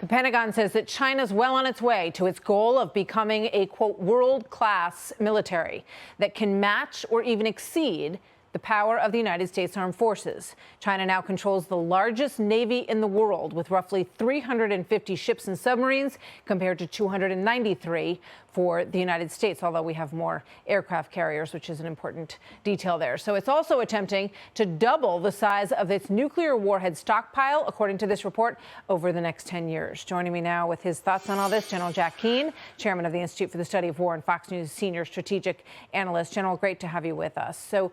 The Pentagon says that China's well on its way to its goal of becoming a, quote, world-class military that can match or even exceed the power of the United States Armed Forces. China now controls the largest navy in the world, with roughly 350 ships and submarines compared to 293 for the United States, although we have more aircraft carriers, which is an important detail there. So it's also attempting to double the size of its nuclear warhead stockpile, according to this report, over the next 10 years. Joining me now with his thoughts on all this, General Jack Keane, chairman of the Institute for the Study of War and Fox News senior strategic analyst. General, great to have you with us. So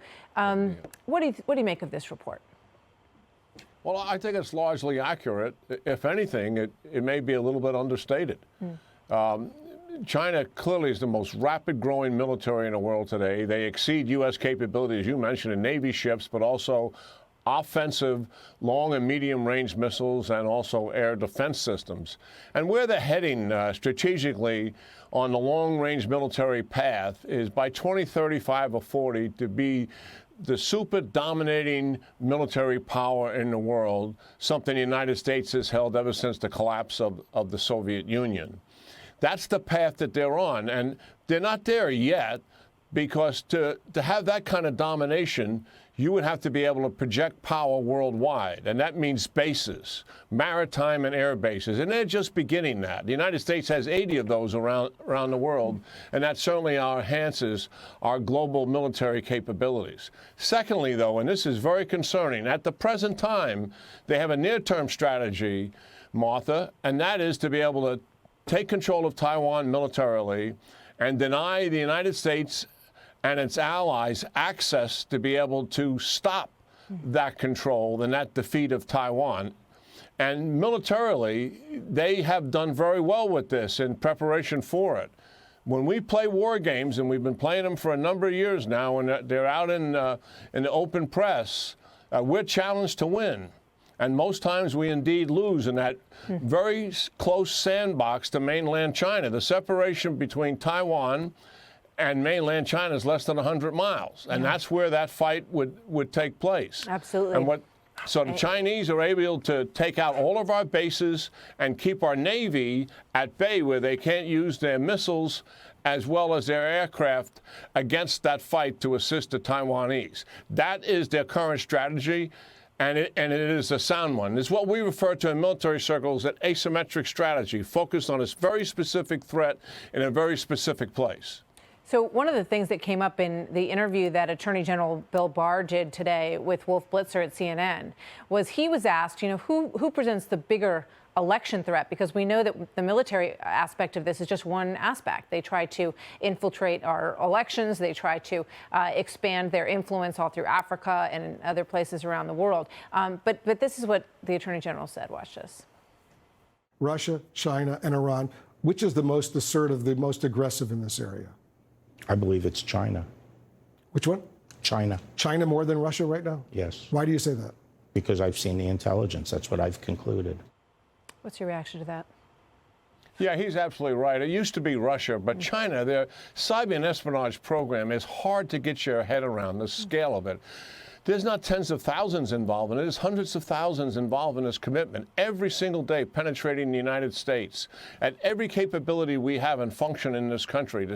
what do you make of this report? Well, I think it's largely accurate. If anything, it may be a little bit understated. China clearly is the most rapid growing military in the world today. They exceed U.S. capability, as you mentioned, in Navy ships, but also offensive long and medium range missiles and also air defense systems. And where they're heading strategically on the long range military path is by 2035 or 40 to be the super dominating military power in the world, something the United States has held ever since the collapse of the Soviet Union. That's the path that they're on, and they're not there yet, because to have that kind of domination, you would have to be able to project power worldwide, and that means bases, maritime and air bases, and they're just beginning that. The United States has 80 of those around the world, and that certainly enhances our global military capabilities. Secondly, though, and this is very concerning, at the present time, they have a near-term strategy, Martha, and that is to be able to take control of Taiwan militarily and deny the United States and its allies access to be able to stop that control and that defeat of Taiwan. And militarily, they have done very well with this in preparation for it. When we play war games, and we've been playing them for a number of years now, and they're out in the open press, we're challenged to win. And most times we indeed lose in that very close sandbox to mainland China. The separation between Taiwan and mainland China is less than 100 miles. And that's where that fight would take place. Absolutely. And so the Chinese are able to take out all of our bases and keep our Navy at bay, where they can't use their missiles as well as their aircraft against that fight to assist the Taiwanese. That is their current strategy. And it is a sound one. It's what we refer to in military circles as asymmetric strategy, focused on a very specific threat in a very specific place. So one of the things that came up in the interview that Attorney General Bill Barr did today with Wolf Blitzer at CNN was he was asked, who presents the bigger election threat? Because we know that the military aspect of this is just one aspect. They try to infiltrate our elections. They try to expand their influence all through Africa and other places around the world. But this is what the Attorney General said. Watch this. Russia, China, and Iran. Which is the most assertive, the most aggressive in this area? I believe it's China. Which one? China. China more than Russia right now? Yes. Why do you say that? Because I've seen the intelligence. That's what I've concluded. What's your reaction to that? Yeah, he's absolutely right. It used to be Russia, but China, their cyber and espionage program is hard to get your head around, the scale of it. There's not tens of thousands involved in it. There's hundreds of thousands involved in this commitment every single day, penetrating the United States at every capability we have and function in this country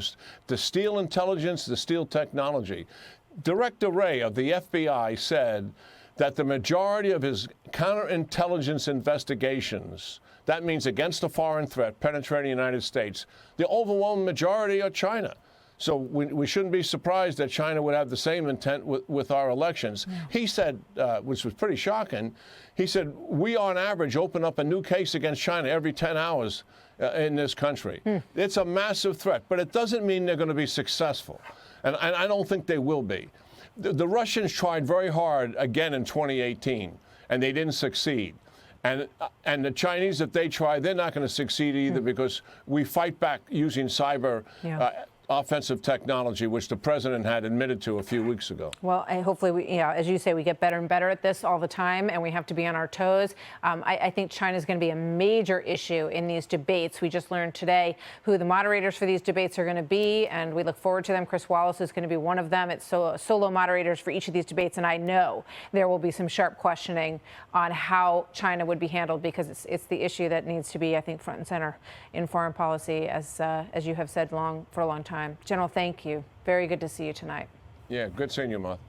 to steal intelligence, to steal technology. Director Wray of the FBI said that the majority of his counterintelligence investigations, that means against a foreign threat penetrating the United States, the overwhelming majority are China. So we shouldn't be surprised that China would have the same intent with our elections. Yeah. He said, which was pretty shocking, he said, we on average open up a new case against China every 10 hours in this country. It's a massive threat, but it doesn't mean they're going to be successful. And I don't think they will be. The Russians tried very hard again in 2018, and they didn't succeed. And the Chinese, if they try, they're not going to succeed either, because we fight back using cyber offensive technology, which the president had admitted to a few weeks ago. Well, hopefully, as you say, we get better and better at this all the time, and we have to be on our toes. I think China is going to be a major issue in these debates. We just learned today who the moderators for these debates are going to be, and we look forward to them. Chris Wallace is going to be one of them. It's solo moderators for each of these debates, and I know there will be some sharp questioning on how China would be handled, because it's the issue that needs to be, I think, front and center in foreign policy, as you have said for a long time. General, thank you. Very good to see you tonight. Yeah, good seeing you, Martha.